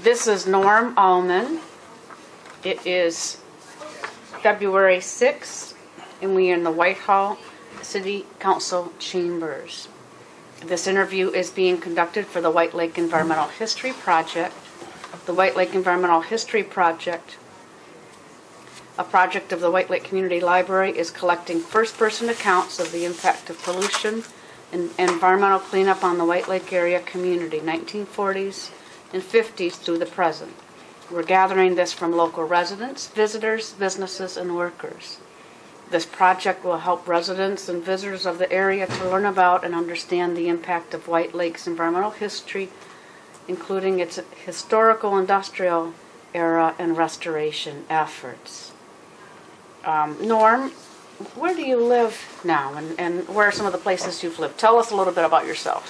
This is Norm Ullman. It is February 6th, and we are in the Whitehall City Council chambers. This interview is being conducted for the White Lake Environmental History Project. The White Lake Environmental History Project, a project of the White Lake Community Library, is collecting first-person accounts of the impact of pollution and environmental cleanup on the White Lake area community, 1940s and 50s through the present. We're gathering this from local residents, visitors, businesses, and workers. This project will help residents and visitors of the area to learn about and understand the impact of White Lake's environmental history, including its historical industrial era and restoration efforts. Norm, where do you live now, and where are some of the places you've lived? Tell us a little bit about yourself.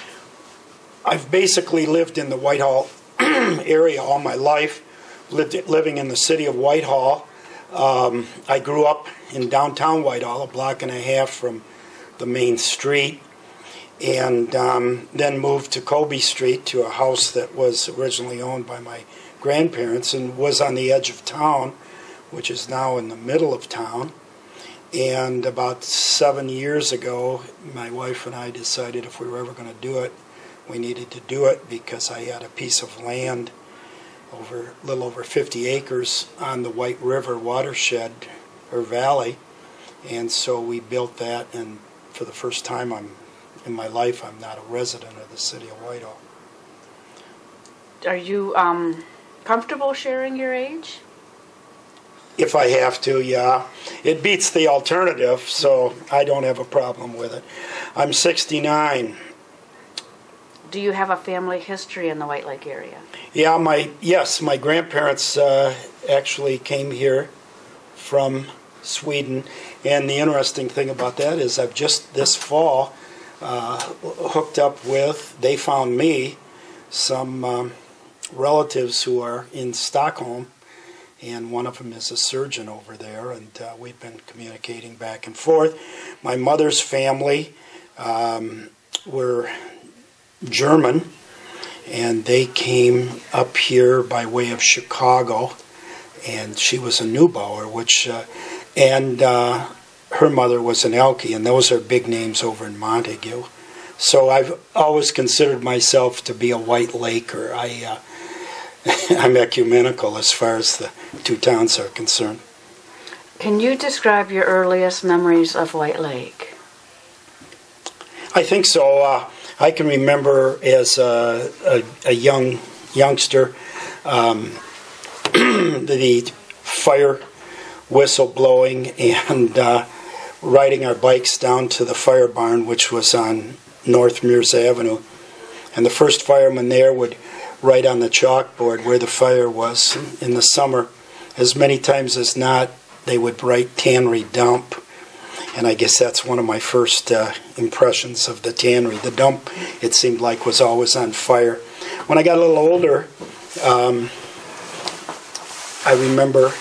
I've basically lived in the Whitehall area all my life, living in the city of Whitehall. I grew up in downtown Whitehall, a block and a half from the main street, and then moved to Colby Street to a house that was originally owned by my grandparents and was on the edge of town, which is now in the middle of town. And about 7 years ago, my wife and I decided if we were ever going to do it, we needed to do it because I had a piece of land, a little over 50 acres, on the White River watershed, or valley, and so we built that, and for the first time in my life, I'm not a resident of the city of Whitehall. Are you comfortable sharing your age? If I have to, yeah. It beats the alternative, so I don't have a problem with it. I'm 69. Do you have a family history in the White Lake area? Yeah, my grandparents actually came here from Sweden, and the interesting thing about that is I've just this fall hooked up with, they found me, some relatives who are in Stockholm, and one of them is a surgeon over there, and we've been communicating back and forth. My mother's family were German, and they came up here by way of Chicago, and she was a Neubauer, and her mother was an Elke, and those are big names over in Montague. So I've always considered myself to be a White Laker. I'm ecumenical as far as the two towns are concerned. Can you describe your earliest memories of White Lake? I think so. I can remember as a youngster the fire whistle blowing and riding our bikes down to the fire barn, which was on North Mears Avenue. And the first fireman there would write on the chalkboard where the fire was in the summer. As many times as not, they would write tannery dump. And I guess that's one of my first impressions of the tannery. The dump, it seemed like, was always on fire. When I got a little older, I remember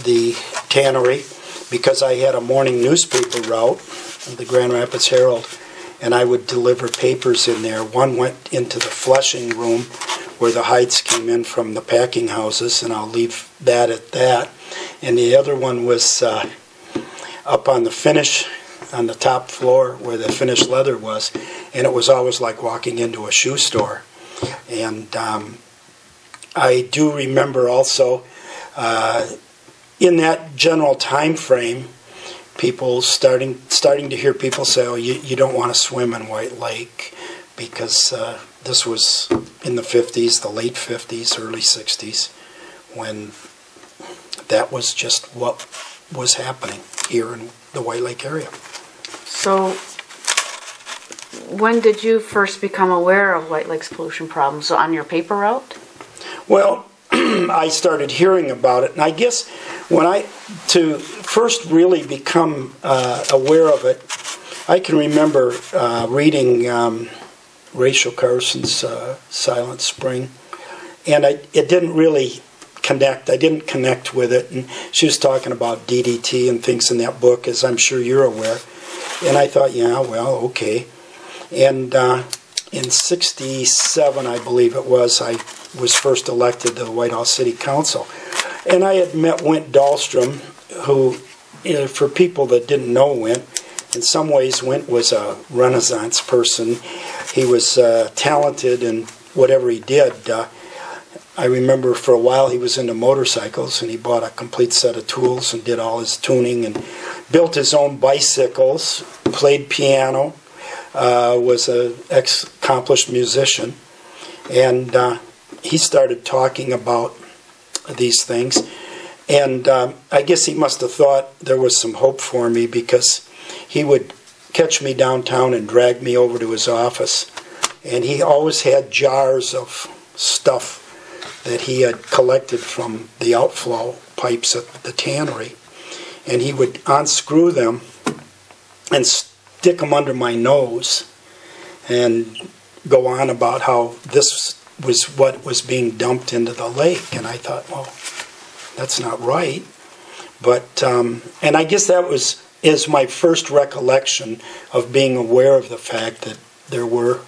the tannery because I had a morning newspaper route, the Grand Rapids Herald, and I would deliver papers in there. One went into the flushing room where the hides came in from the packing houses, and I'll leave that at that. And the other one was up on the finish, on the top floor where the finished leather was, and it was always like walking into a shoe store. And I do remember also in that general time frame, people starting to hear people say, "Oh, you don't want to swim in White Lake," because this was in the 50s, the late 50s, early 60s, when that was just what was happening here in the White Lake area. So, when did you first become aware of White Lake's pollution problems? So on your paper route? Well, I started hearing about it, and I guess to first really become aware of it, I can remember reading Rachel Carson's Silent Spring, and it didn't really connect. I didn't connect with it, and she was talking about DDT and things in that book, as I'm sure you're aware, and I thought, yeah, well, okay. And in '67, I believe it was, I was first elected to the Whitehall City Council. And I had met Wint Dahlstrom, who, for people that didn't know Wint, in some ways Wint was a Renaissance person. He was talented in whatever he did. I remember for a while he was into motorcycles, and he bought a complete set of tools and did all his tuning and built his own bicycles, played piano, was an accomplished musician. And he started talking about these things. And I guess he must have thought there was some hope for me, because he would catch me downtown and drag me over to his office. And he always had jars of stuff that he had collected from the outflow pipes at the tannery. And he would unscrew them and stick them under my nose and go on about how this was what was being dumped into the lake. And I thought, well, that's not right. But, and I guess that is my first recollection of being aware of the fact that there were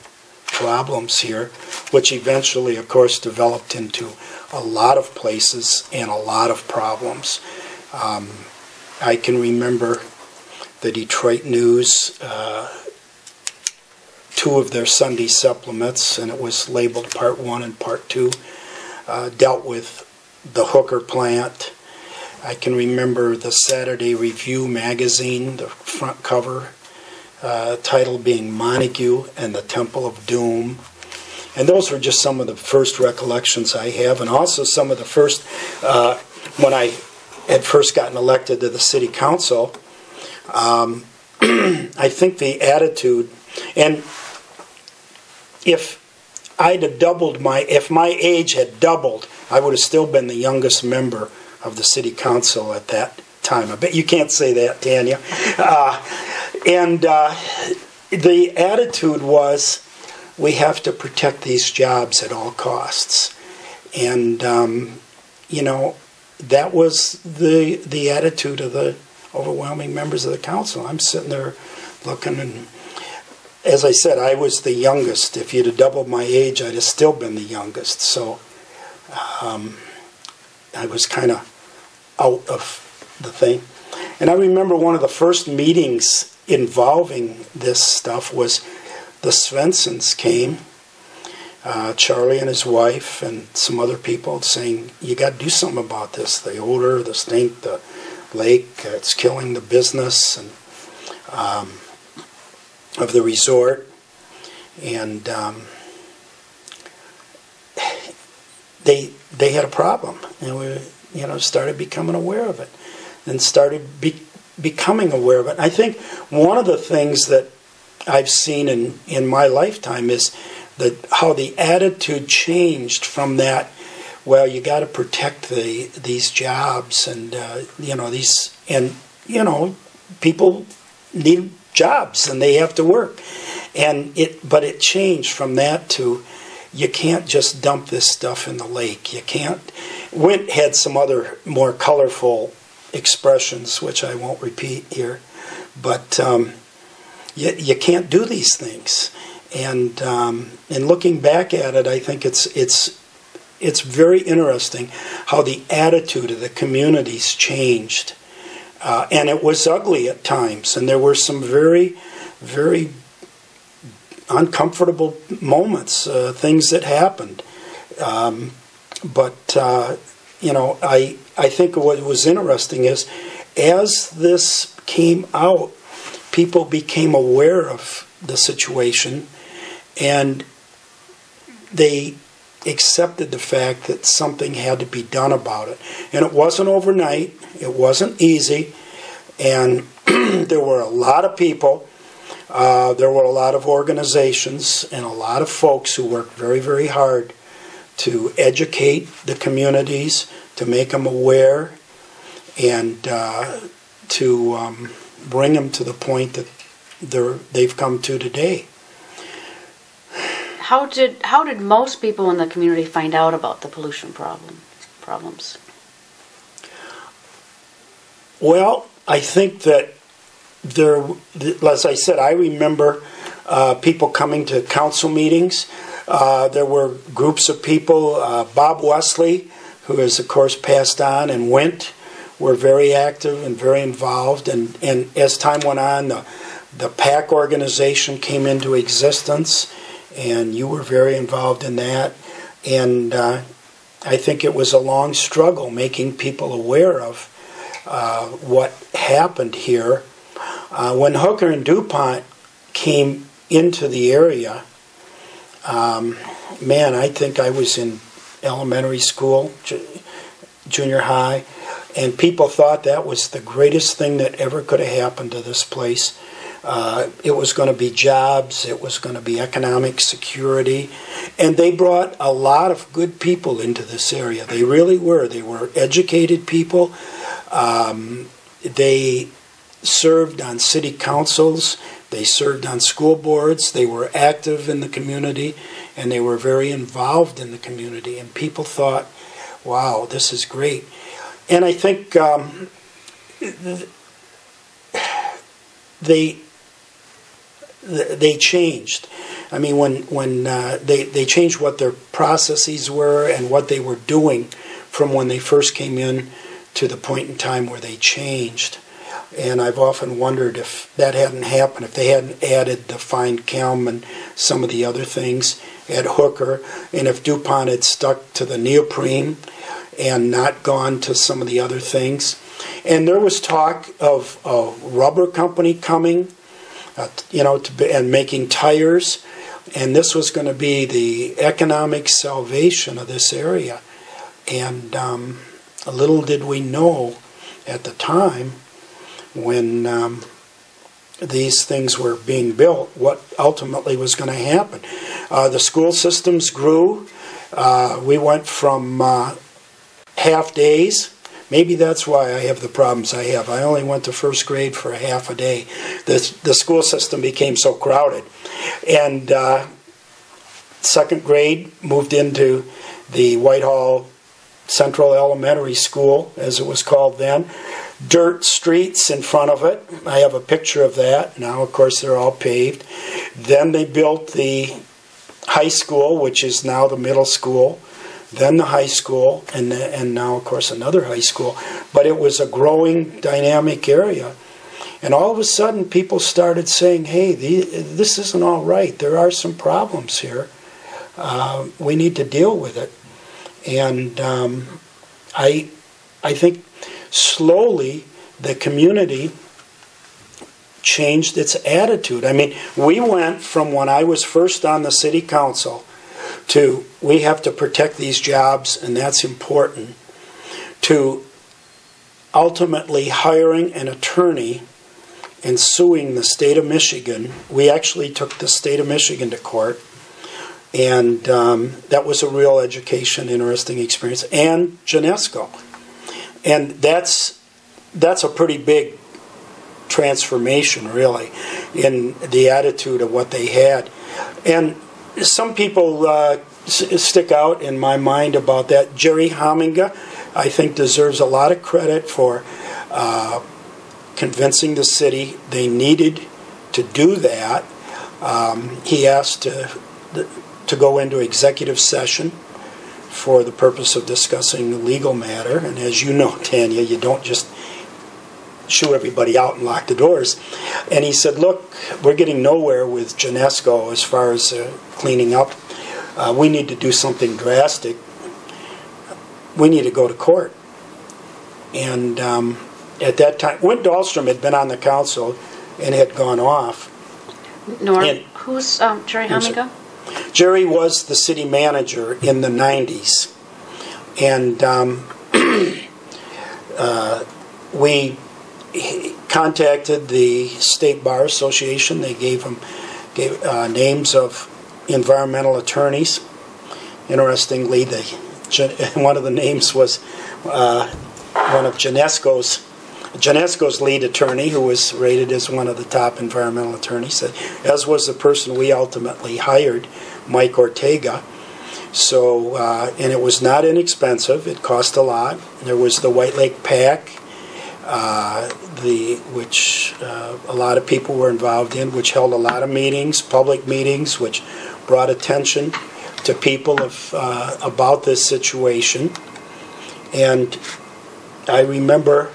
problems here, which eventually, of course, developed into a lot of places and a lot of problems. I can remember the Detroit News, two of their Sunday supplements, and it was labeled Part 1 and Part 2, dealt with the Hooker plant. I can remember the Saturday Review magazine, the front cover, title being Montague and the Temple of Doom. And those were just some of the first recollections I have, and also some of the first, when I had first gotten elected to the city council, I think the attitude, and if I'd have doubled if my age had doubled, I would have still been the youngest member of the city council at that time. I bet you can't say that, Tanya. And the attitude was, we have to protect these jobs at all costs. And, you know, that was the attitude of the overwhelming members of the council. I'm sitting there looking, and as I said, I was the youngest. If you'd have doubled my age, I'd have still been the youngest. So I was kind of out of the thing. And I remember one of the first meetings involving this stuff was the Svensons came, Charlie and his wife and some other people, saying, you got to do something about this. The odor, the stink, the lake, it's killing the business and of the resort. And they had a problem, and we started becoming aware of it, and started becoming aware of it. I think one of the things that I've seen in my lifetime is how the attitude changed from that, well, you got to protect these jobs, and people need jobs and they have to work, but it changed from that to, you can't just dump this stuff in the lake. You can't. Wint had some other more colorful expressions, which I won't repeat here, but you can't do these things. And looking back at it, I think it's very interesting how the attitude of the communities changed, and it was ugly at times, and there were some very, very uncomfortable moments, things that happened. But I think what was interesting is, as this came out, people became aware of the situation, and they accepted the fact that something had to be done about it. And it wasn't overnight, it wasn't easy, and there were a lot of people, there were a lot of organizations, and a lot of folks who worked very, very hard to educate the communities, to make them aware, and to bring them to the point that they've come to today. How did most people in the community find out about the pollution problems? Well, I think that as I said, I remember people coming to council meetings. There were groups of people. Bob Wesley, who has, of course, passed on and went, were very active and very involved. And as time went on, the PAC organization came into existence, and you were very involved in that. And I think it was a long struggle making people aware of what happened here. When Hooker and DuPont came into the area, man, I think I was in elementary school, junior high, and people thought that was the greatest thing that ever could have happened to this place. It was going to be jobs, it was going to be economic security, and they brought a lot of good people into this area. They really were. They were educated people. They served on city councils, they served on school boards, they were active in the community, and they were very involved in the community. And people thought, wow, this is great. And I think they changed. I mean, when they changed what their processes were and what they were doing from when they first came in to the point in time where they changed. And I've often wondered if that hadn't happened, if they hadn't added the fine chem and some of the other things at Hooker, and if DuPont had stuck to the neoprene and not gone to some of the other things. And there was talk of a rubber company coming, and making tires, and this was going to be the economic salvation of this area. And little did we know at the time, when these things were being built, what ultimately was going to happen. The school systems grew. We went from half days. Maybe that's why I have the problems I have. I only went to first grade for a half a day. The school system became so crowded. And second grade moved into the Whitehall Central Elementary School, as it was called then. Dirt streets in front of it. I have a picture of that. Now, of course, they're all paved. Then they built the high school, which is now the middle school. Then the high school, and now, of course, another high school. But it was a growing, dynamic area. And all of a sudden, people started saying, hey, this isn't all right. There are some problems here. We need to deal with it. And I think slowly the community changed its attitude. I mean, we went from when I was first on the city council to we have to protect these jobs and that's important, to ultimately hiring an attorney and suing the state of Michigan. We actually took the state of Michigan to court, and that was a real education, interesting experience, and Genesco. And that's a pretty big transformation, really, in the attitude of what they had. And some people stick out in my mind about that. Jerry Haminga, I think, deserves a lot of credit for convincing the city they needed to do that. He asked to go into executive session for the purpose of discussing the legal matter. And as you know, Tanya, you don't just shoo everybody out and lock the doors. And he said, look, we're getting nowhere with Genesco as far as cleaning up. We need to do something drastic. We need to go to court. And at that time, Wint Dahlstrom had been on the council and had gone off. Norm, who's Jerry Haminga? Jerry was the city manager in the 90s. And we contacted the State Bar Association. They gave names of environmental attorneys. Interestingly, one of the names was one of Genesco's lead attorney, who was rated as one of the top environmental attorneys, as was the person we ultimately hired, Mike Ortega. So, and it was not inexpensive. It cost a lot. There was the White Lake PAC. which a lot of people were involved in, which held a lot of meetings, public meetings, which brought attention to people about this situation. And I remember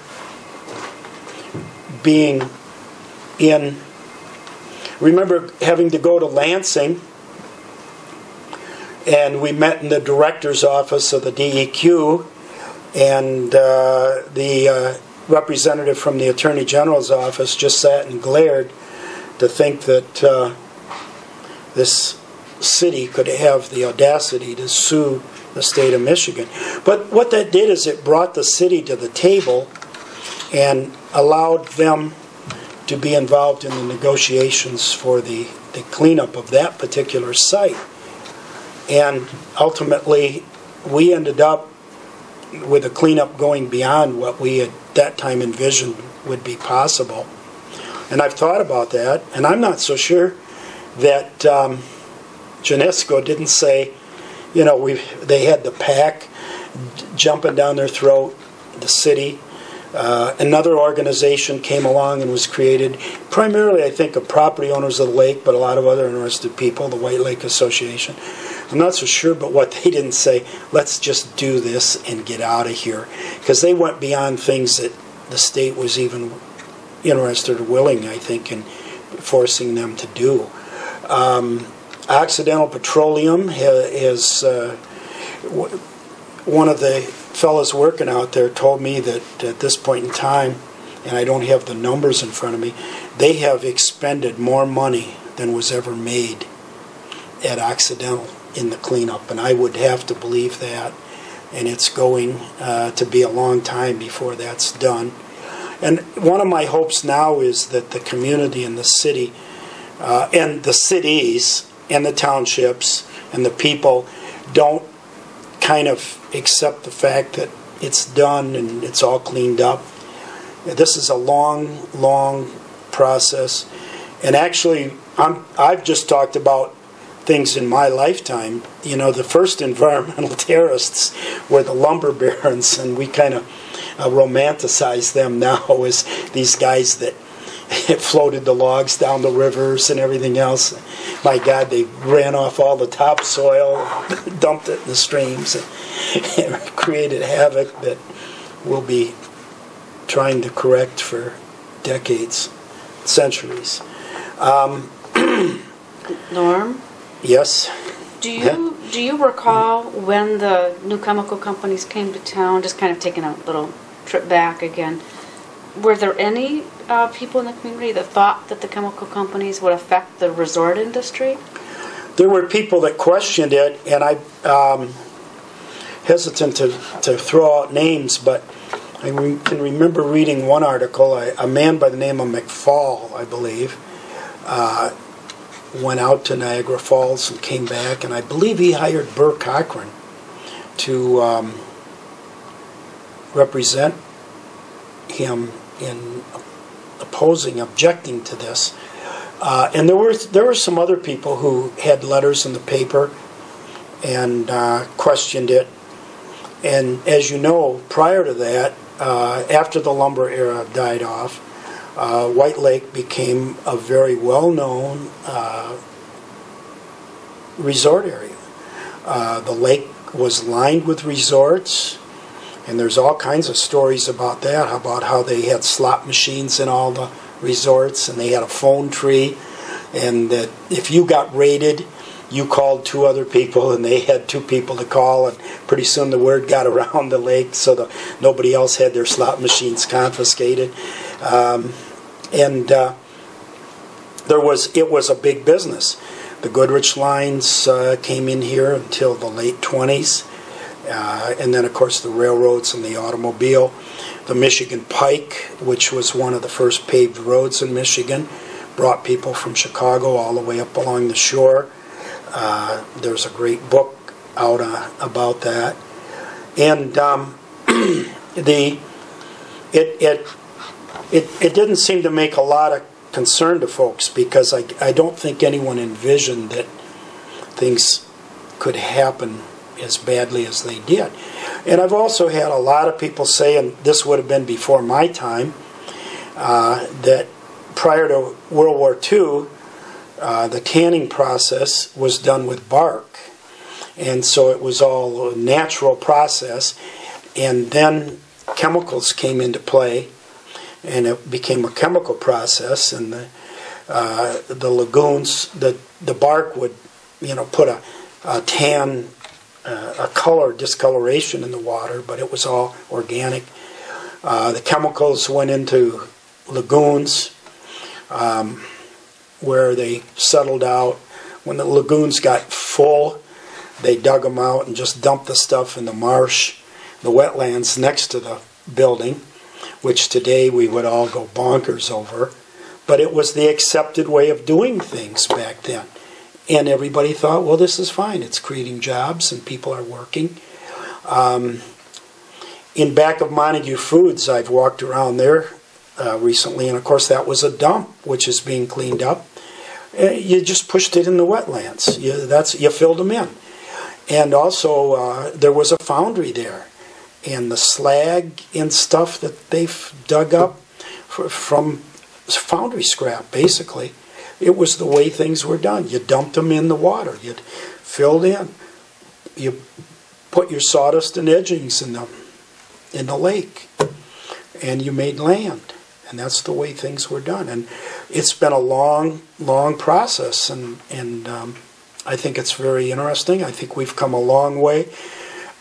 having to go to Lansing, and we met in the director's office of the DEQ, and the representative from the Attorney General's office just sat and glared to think that this city could have the audacity to sue the state of Michigan. But what that did is it brought the city to the table and allowed them to be involved in the negotiations for the cleanup of that particular site. And ultimately, we ended up with a cleanup going beyond what we at that time envisioned would be possible. And I've thought about that, and I'm not so sure that Genesco didn't say, they had the pack jumping down their throat, the city. Another organization came along and was created, primarily, I think, of property owners of the lake, but a lot of other interested people, the White Lake Association. I'm not so sure, but what they didn't say, let's just do this and get out of here. Because they went beyond things that the state was even interested or willing, I think, in forcing them to do. Occidental Petroleum has one of the fellows working out there told me that at this point in time, and I don't have the numbers in front of me, they have expended more money than was ever made at Occidental in the cleanup, and I would have to believe that, and it's going to be a long time before that's done. And one of my hopes now is that the community and the city and the cities and the townships and the people don't kind of accept the fact that it's done and it's all cleaned up. This is a long, long process. And actually, I've just talked about things in my lifetime. The first environmental terrorists were the lumber barons, and we kind of romanticize them now as these guys that floated the logs down the rivers and everything else. My God, they ran off all the topsoil, dumped it in the streams, and created havoc that we'll be trying to correct for decades, centuries. Norm? Yes? Do you recall when the new chemical companies came to town, just kind of taking a little trip back again, were there any people in the community that thought that the chemical companies would affect the resort industry? There were people that questioned it, and I'm hesitant to throw out names, but I can remember reading one article. A man by the name of McFall, I believe, went out to Niagara Falls and came back, and I believe he hired Burr Cochran to represent him in objecting to this. And there were some other people who had letters in the paper and questioned it. And as you know, prior to that, after the lumber era died off, White Lake became a very well-known resort area. The lake was lined with resorts, and there's all kinds of stories about that, about how they had slot machines in all the resorts, and they had a phone tree, and that if you got raided, you called two other people, and they had two people to call, and pretty soon the word got around the lake, so nobody else had their slot machines confiscated. It was a big business. The Goodrich lines came in here until the late 20s, and then of course the railroads and the automobile. The Michigan Pike, which was one of the first paved roads in Michigan, brought people from Chicago all the way up along the shore. There's a great book out about that, and it didn't seem to make a lot of concern to folks, because I don't think anyone envisioned that things could happen as badly as they did. And I've also had a lot of people say, and this would have been before my time, that prior to World War II, the tanning process was done with bark. And so it was all a natural process. And then chemicals came into play, and it became a chemical process. And the lagoons, the bark would, put a tan, a color discoloration in the water, but it was all organic. The chemicals went into lagoons, where they settled out. When the lagoons got full, they dug them out and just dumped the stuff in the marsh, the wetlands next to the building, which today we would all go bonkers over. But it was the accepted way of doing things back then. And everybody thought, well, this is fine. It's creating jobs and people are working. In back of Montague Foods, I've walked around there recently, and of course that was a dump, which is being cleaned up. You just pushed it in the wetlands. You filled them in. And also, there was a foundry there. And the slag and stuff that they've dug up from foundry scrap, basically, it was the way things were done. You dumped them in the water. You filled in. You put your sawdust and edgings in the lake. And you made land. And that's the way things were done. And it's been a long, long process. And I think it's very interesting. I think we've come a long way.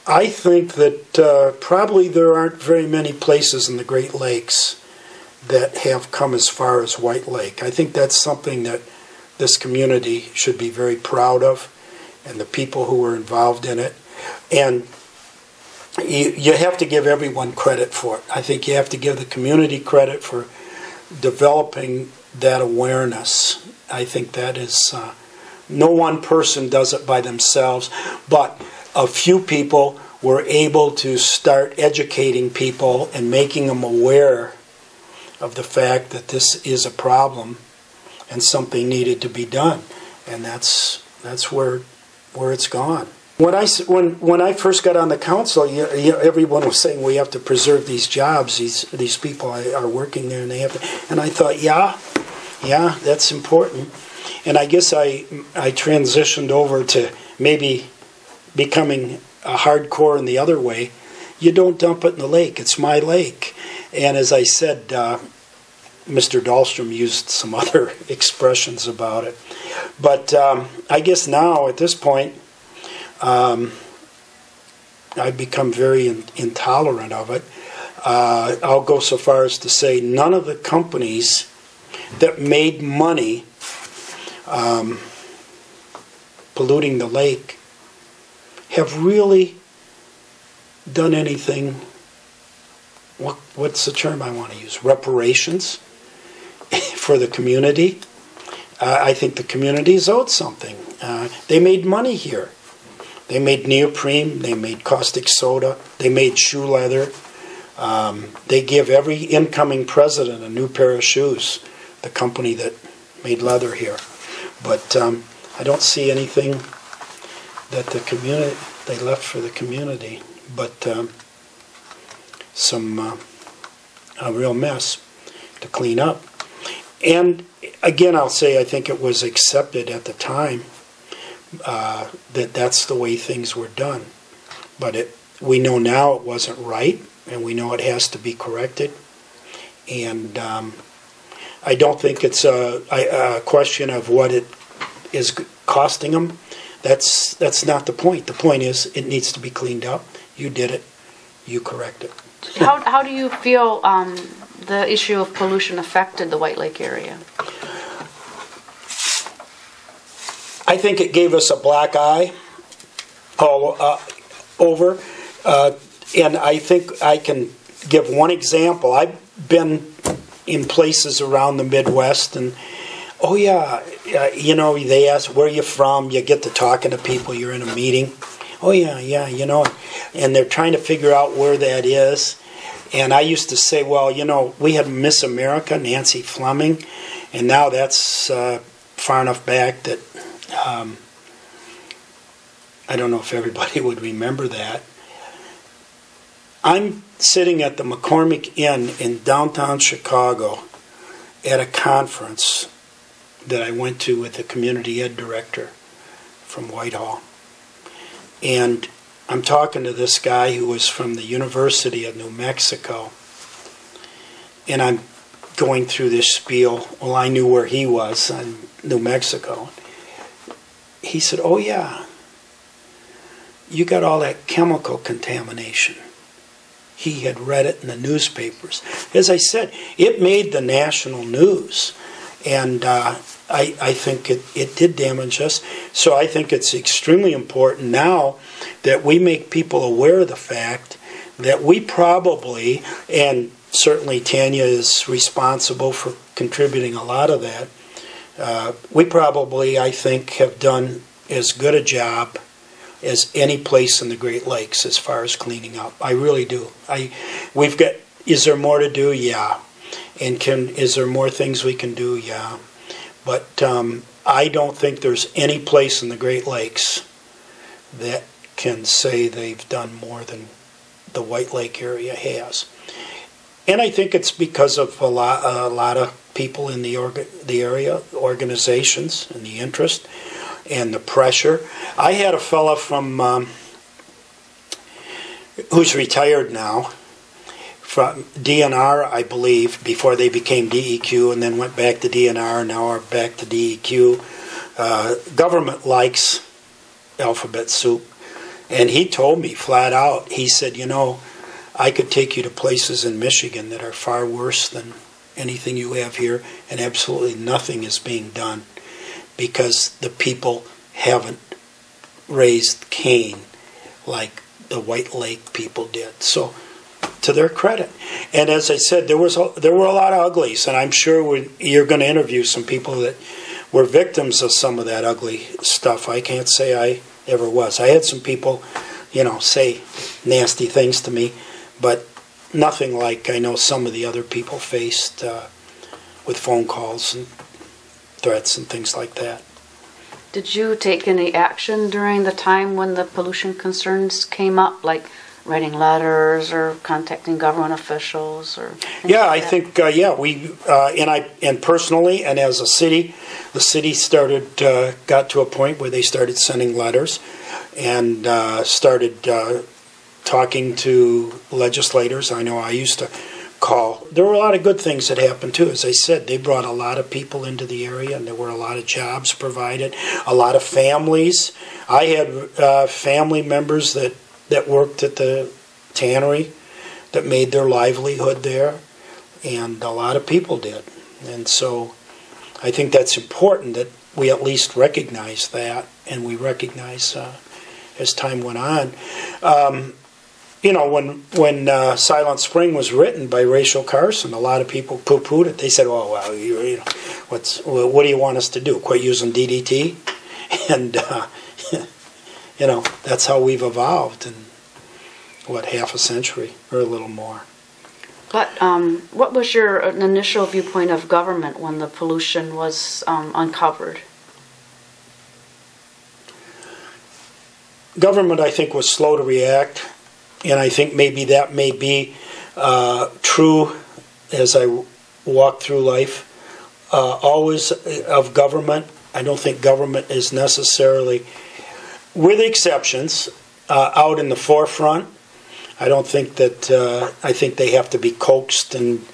I think that probably there aren't very many places in the Great Lakes that have come as far as White Lake. I think that's something that this community should be very proud of, and the people who were involved in it. And you have to give everyone credit for it. I think you have to give the community credit for developing that awareness. I think that is, no one person does it by themselves, but a few people were able to start educating people and making them aware of the fact that this is a problem and something needed to be done. And that's where it's gone. When I first got on the council, everyone was saying we have to preserve these jobs. These people are working there, and they have to. And I thought, yeah, that's important. And I guess I transitioned over to maybe becoming a hardcore in the other way. You don't dump it in the lake. It's my lake. And as I said, Mr. Dahlstrom used some other expressions about it. But I guess now, at this point, I've become very intolerant of it. I'll go so far as to say none of the companies that made money polluting the lake have really done anything, what's the term I want to use, reparations for the community. I think the community is owed something. They made money here. They made neoprene, they made caustic soda, they made shoe leather. They give every incoming president a new pair of shoes, the company that made leather here. But I don't see anything that the community, they left for the community, but a real mess to clean up. And again, I'll say I think it was accepted at the time that that's the way things were done. But we know now it wasn't right, and we know it has to be corrected. And I don't think it's a question of what it is costing them. That's not the point. The point is it needs to be cleaned up. You did it. You correct it. How do you feel the issue of pollution affected the White Lake area? I think it gave us a black eye all over. And I think I can give one example. I've been in places around the Midwest, and they ask, where are you from? You get to talking to people, you're in a meeting. And they're trying to figure out where that is. And I used to say, we had Miss America, Nancy Fleming, and now that's far enough back that I don't know if everybody would remember that. I'm sitting at the McCormick Inn in downtown Chicago at a conference that I went to with the community ed director from Whitehall. And I'm talking to this guy who was from the University of New Mexico. And I'm going through this spiel. Well, I knew where he was in New Mexico. He said, oh yeah, you got all that chemical contamination. He had read it in the newspapers. As I said, it made the national news. And I think it did damage us. So I think it's extremely important now that we make people aware of the fact that we probably, and certainly Tanya is responsible for contributing a lot of that, we probably, I think, have done as good a job as any place in the Great Lakes as far as cleaning up. I really do. We've got. Is there more to do? Yeah. And is there more things we can do? Yeah. But I don't think there's any place in the Great Lakes that can say they've done more than the White Lake area has. And I think it's because of a lot of people in the area, organizations, and the interest and the pressure. I had a fella from who's retired now from DNR, I believe, before they became DEQ, and then went back to DNR, now are back to DEQ. Government likes alphabet soup. And he told me flat out, he said, you know, I could take you to places in Michigan that are far worse than anything you have here, and absolutely nothing is being done because the people haven't raised Cain like the White Lake people did. So, to their credit. And as I said, there were a lot of uglies, and I'm sure you're going to interview some people that were victims of some of that ugly stuff. I can't say I ever was. I had some people, say nasty things to me, but nothing like I know some of the other people faced with phone calls and threats and things like that. Did you take any action during the time when the pollution concerns came up, like writing letters or contacting government officials or things Yeah, like I think we and personally and as a city, the city got to a point where they started sending letters and started talking to legislators. I know I used to call. There were a lot of good things that happened too. As I said, they brought a lot of people into the area, and there were a lot of jobs provided, a lot of families. I had family members that worked at the tannery that made their livelihood there, and a lot of people did. And so I think that's important that we at least recognize that, and we recognize as time went on. When Silent Spring was written by Rachel Carson, a lot of people poo-pooed it. They said, "Oh well, what do you want us to do? Quit using DDT?" And that's how we've evolved in half a century or a little more. But what was your initial viewpoint of government when the pollution was uncovered? Government, I think, was slow to react, and I think maybe that may be true as I walk through life. Always of government, I don't think government is necessarily, with exceptions, out in the forefront. I don't think that, I think they have to be coaxed and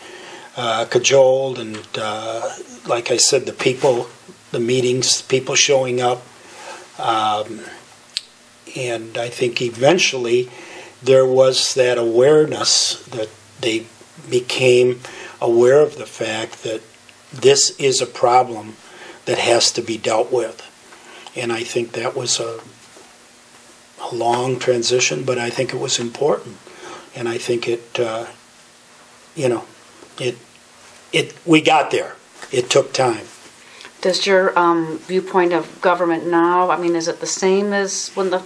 cajoled, and like I said, the people, the meetings, people showing up. And I think eventually there was that awareness that they became aware of the fact that this is a problem that has to be dealt with. And I think that was a long transition, but I think it was important. And I think we got there. It took time. Does your viewpoint of government now, I mean, is it the same as when the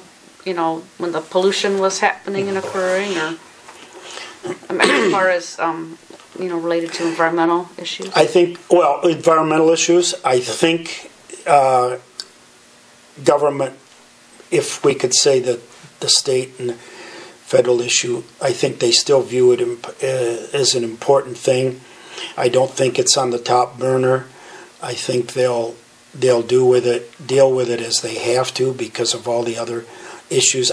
pollution was happening and occurring, or as far as related to environmental issues? I think, environmental issues. I think government, if we could say that the state and federal issue. I think they still view it as an important thing. I don't think it's on the top burner. I think they'll deal with it as they have to because of all the other issues.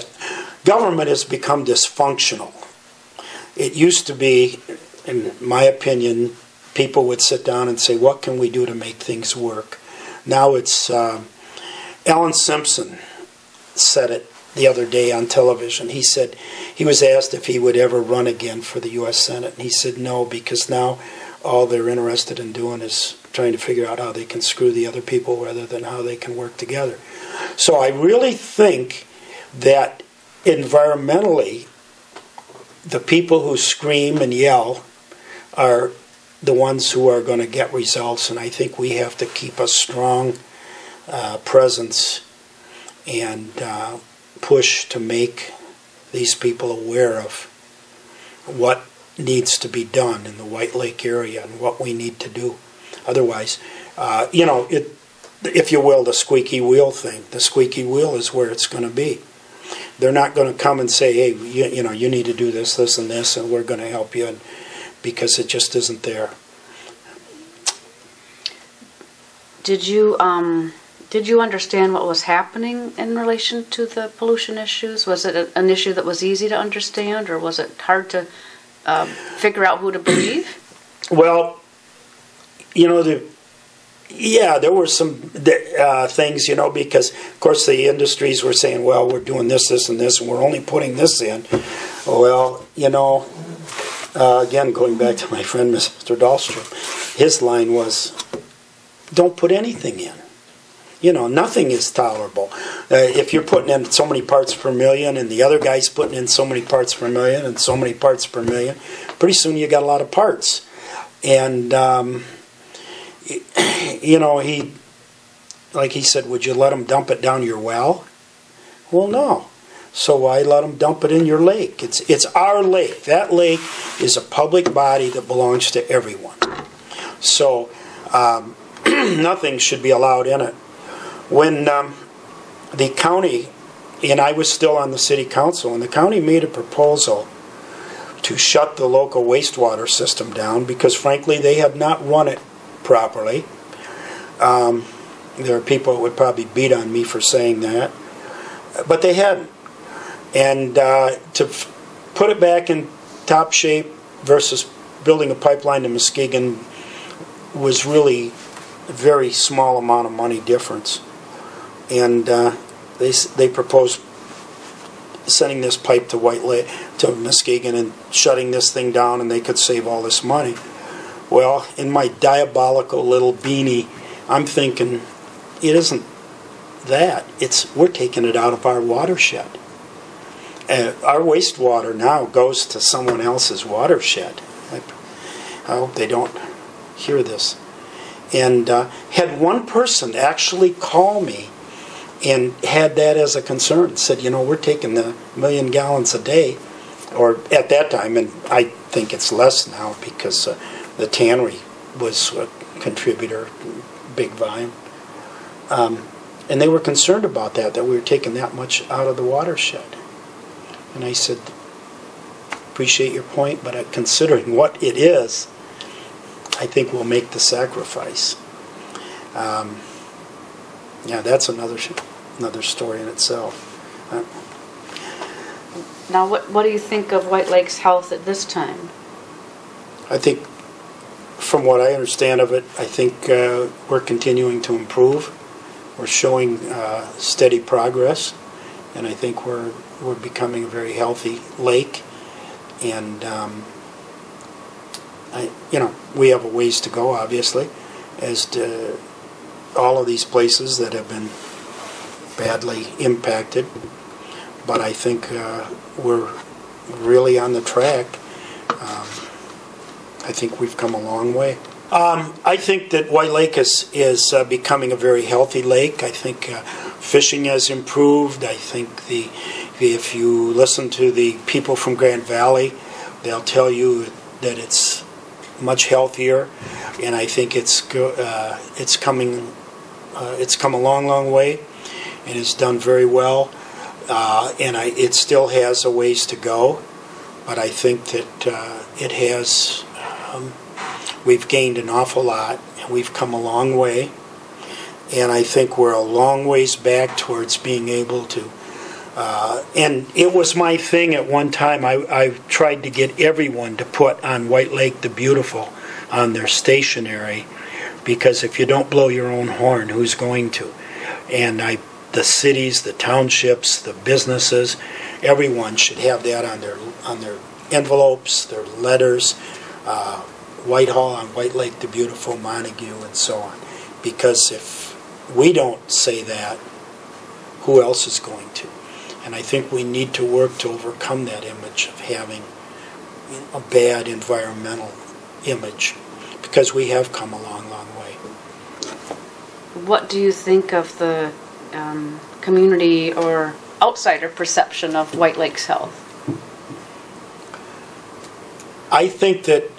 Government has become dysfunctional. It used to be, in my opinion, people would sit down and say, what can we do to make things work? Now it's, Alan Simpson said it the other day on television. He said, he was asked if he would ever run again for the U.S. Senate, and he said no, because now all they're interested in doing is trying to figure out how they can screw the other people rather than how they can work together. So I really think that environmentally, the people who scream and yell are the ones who are going to get results, and I think we have to keep a strong presence and push to make these people aware of what needs to be done in the White Lake area and what we need to do. Otherwise, if you will, the squeaky wheel thing. The squeaky wheel is where it's going to be. They're not going to come and say, hey, you need to do this, this, and this, and we're going to help you, because it just isn't there. Did you understand what was happening in relation to the pollution issues? Was it an issue that was easy to understand, or was it hard to figure out who to believe? Well, there were some things, because, of course, the industries were saying, well, we're doing this, this, and this, and we're only putting this in. Well, again, going back to my friend, Mr. Dahlstrom, his line was, don't put anything in. Nothing is tolerable. If you're putting in so many parts per million and the other guy's putting in so many parts per million and so many parts per million, pretty soon you got a lot of parts. And, he said, would you let them dump it down your well? Well, no. So I let them dump it in your lake. It's our lake. That lake is a public body that belongs to everyone. So nothing should be allowed in it. When the county, and I was still on the city council, and the county made a proposal to shut the local wastewater system down because, frankly, they have not run it properly. There are people that would probably beat on me for saying that, but they hadn't. And to put it back in top shape versus building a pipeline to Muskegon was really a very small amount of money difference. And they proposed sending this pipe to White Lake, to Muskegon, and shutting this thing down, and they could save all this money. Well, in my diabolical little beanie, I'm thinking, it isn't that. We're taking it out of our watershed. Our wastewater now goes to someone else's watershed. I hope they don't hear this. And had one person actually call me and had that as a concern, said, we're taking the 1 million gallons a day, or at that time, and I think it's less now because the tannery was a contributor, big volume. And they were concerned about that we were taking that much out of the watershed. And I said, appreciate your point, but considering what it is, I think we'll make the sacrifice. That's another story in itself. Now, what do you think of White Lake's health at this time? I think, from what I understand of it, I think we're continuing to improve. We're showing steady progress, and I think we're becoming a very healthy lake. And we have a ways to go, obviously, as to all of these places that have been badly impacted. But I think we're really on the track. I think we've come a long way. I think that White Lake is becoming a very healthy lake. I think fishing has improved. I think if you listen to the people from Grand Valley, they'll tell you that it's much healthier, and I think it's come a long way, and it's done very well. it still has a ways to go, but I think that it has, we've gained an awful lot, and we've come a long way, and I think we're a long ways back towards being able to, and it was my thing at one time. I tried to get everyone to put on White Lake the Beautiful on their stationery, because if you don't blow your own horn, who's going to? And the cities, the townships, the businesses, everyone should have that on their envelopes, their letters, Whitehall on White Lake the Beautiful, Montague, and so on. Because if we don't say that, who else is going to? And I think we need to work to overcome that image of having a bad environmental image, because we have come a long, long way. What do you think of the community or outsider perception of White Lake's health? I think that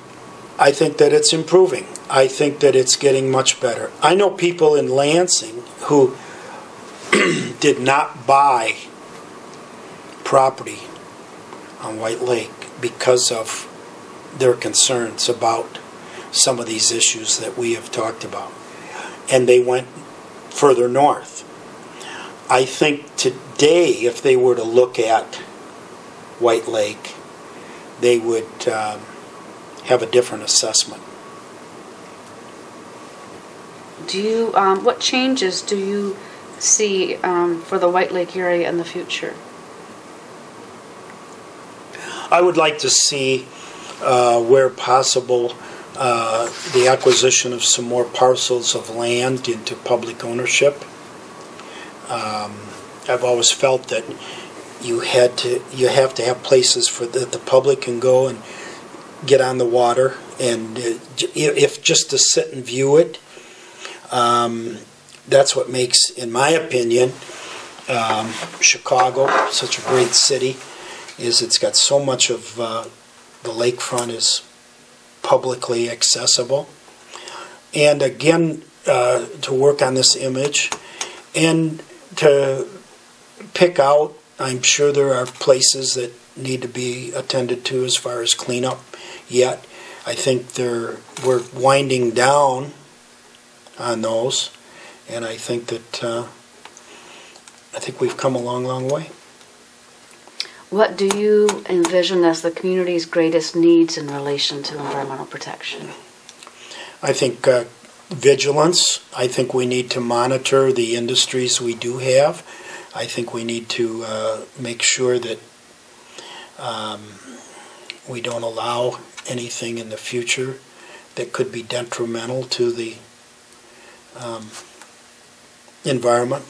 it's improving. I think that it's getting much better. I know people in Lansing who did not buy property on White Lake because of their concerns about some of these issues that we have talked about. And they went further north. I think today, if they were to look at White Lake, they would have a different assessment. Do you, what changes do you see for the White Lake area in the future? I would like to see, where possible, the acquisition of some more parcels of land into public ownership. I've always felt that you have to have places for that the public can go and get on the water, and if just to sit and view it. That's what makes, in my opinion, Chicago such a great city. Is it's got so much of the lakefront is publicly accessible, and again, to work on this image and to pick out, I'm sure there are places that need to be attended to as far as cleanup yet. I think we're winding down on those, and I think that we've come a long, long way. What do you envision as the community's greatest needs in relation to environmental protection? I think vigilance. I think we need to monitor the industries we do have. I think we need to make sure that we don't allow anything in the future that could be detrimental to the environment.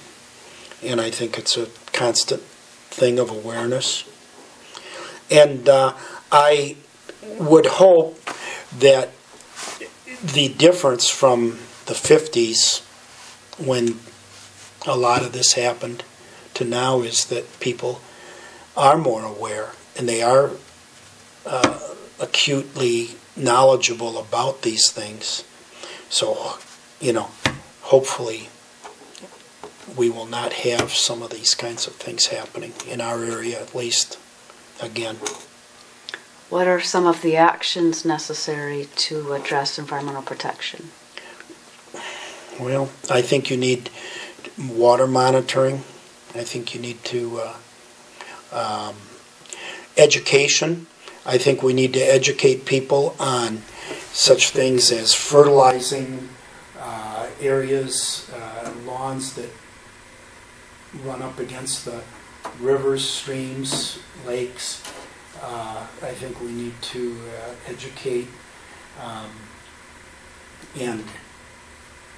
And I think it's a constant thing of awareness. And I would hope that the difference from the 50s, when a lot of this happened, to now is that people are more aware, and they are acutely knowledgeable about these things. So, hopefully we will not have some of these kinds of things happening in our area, at least, again. What are some of the actions necessary to address environmental protection? Well, I think you need water monitoring. I think you need to education. I think we need to educate people on such things as fertilizing areas, lawns that run up against the rivers, streams, lakes. I think we need to educate, and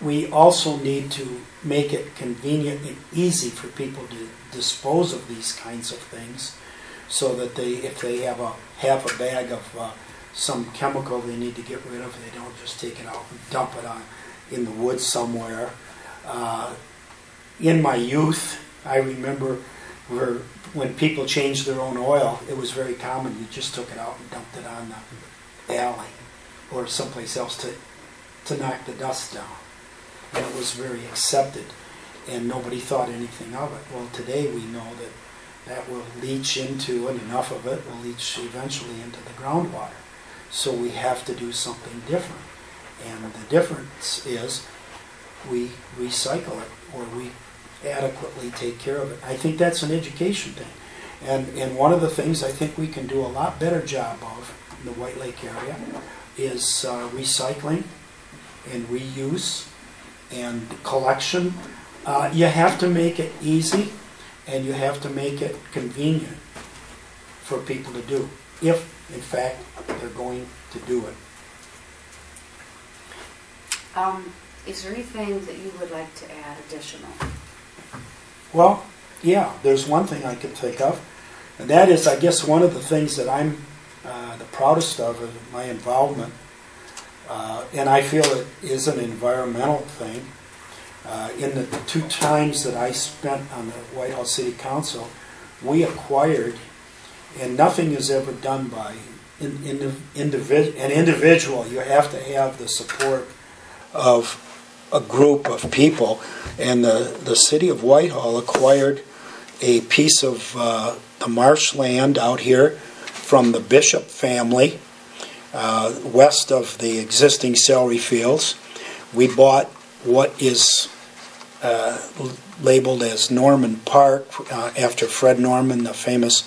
we also need to make it convenient and easy for people to dispose of these kinds of things, so that if they have a half a bag of some chemical they need to get rid of, they don't just take it out and dump it in the woods somewhere. In my youth, I remember when people changed their own oil, it was very common. You just took it out and dumped it on the alley or someplace else to knock the dust down. And it was very accepted, and nobody thought anything of it. Well, today we know that that will leach into, and enough of it will leach eventually into the groundwater. So we have to do something different. And the difference is we recycle it, or we adequately take care of it. I think that's an education thing. And one of the things I think we can do a lot better job of in the White Lake area is recycling and reuse and collection. You have to make it easy, and you have to make it convenient for people to do, if in fact they're going to do it. Is there anything that you would like to add additional? Well, yeah, there's one thing I can think of, and that is, I guess, one of the things that I'm the proudest of is my involvement, and I feel it is an environmental thing. In the 2 times that I spent on the Whitehall City Council, we acquired, and nothing is ever done by an individual. You have to have the support of a group of people, and the city of Whitehall acquired a piece of the marshland out here from the Bishop family, west of the existing celery fields. We bought what is labeled as Norman Park, after Fred Norman, the famous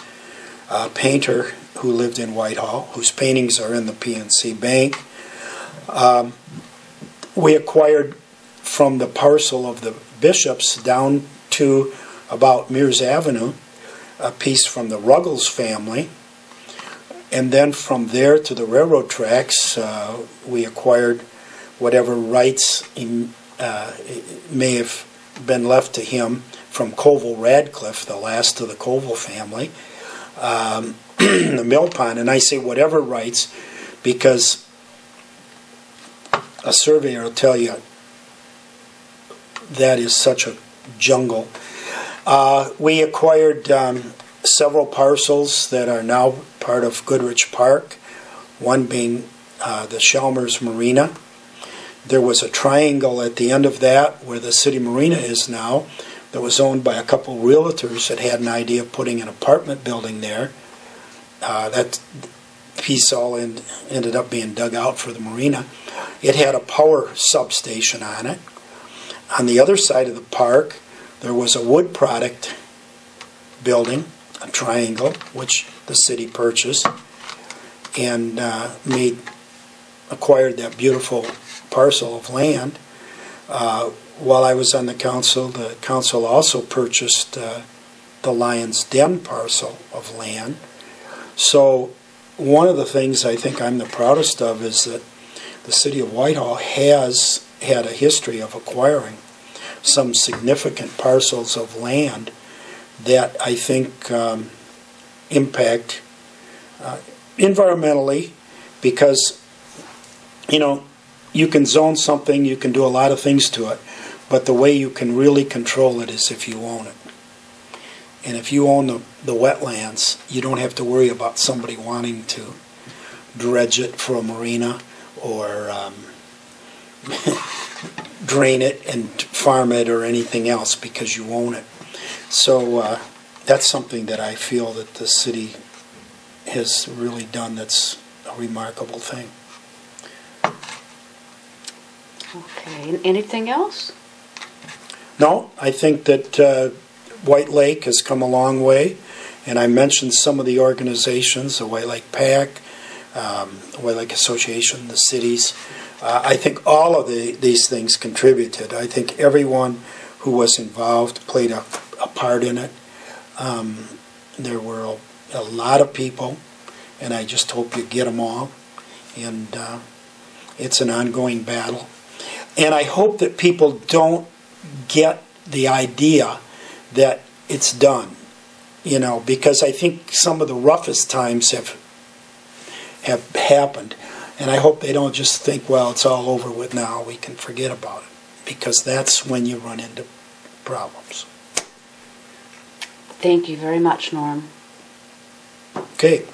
painter who lived in Whitehall, whose paintings are in the PNC Bank. We acquired from the parcel of the Bishops down to about Mears Avenue a piece from the Ruggles family, and then from there to the railroad tracks we acquired whatever rights may have been left to him from Colville Radcliffe, the last of the Colville family, the mill pond. And I say whatever rights because a surveyor will tell you that is such a jungle. We acquired several parcels that are now part of Goodrich Park, one being the Chalmers Marina. There was a triangle at the end of that where the city marina is now that was owned by a couple of realtors that had an idea of putting an apartment building there. That piece all ended up being dug out for the marina. It had a power substation on it. On the other side of the park, there was a wood product building, a triangle, which the city purchased and acquired that beautiful parcel of land. While I was on the council also purchased the Lion's Den parcel of land. So one of the things I think I'm the proudest of is that the city of Whitehall has had a history of acquiring some significant parcels of land that I think impact environmentally, because you can zone something, you can do a lot of things to it, but the way you can really control it is if you own it. And if you own the wetlands, you don't have to worry about somebody wanting to dredge it for a marina or drain it and farm it or anything else, because you own it. So that's something that I feel that the city has really done that's a remarkable thing. Okay, anything else? No, I think that White Lake has come a long way, and I mentioned some of the organizations, the White Lake PAC, the White Lake Association, the cities. I think all of these things contributed. I think everyone who was involved played a part in it. There were a lot of people, and I just hope you get them all. And it's an ongoing battle. And I hope that people don't get the idea that it's done, because I think some of the roughest times have happened. And I hope they don't just think, well, it's all over with now, we can forget about it, because that's when you run into problems. Thank you very much, Norm. Okay.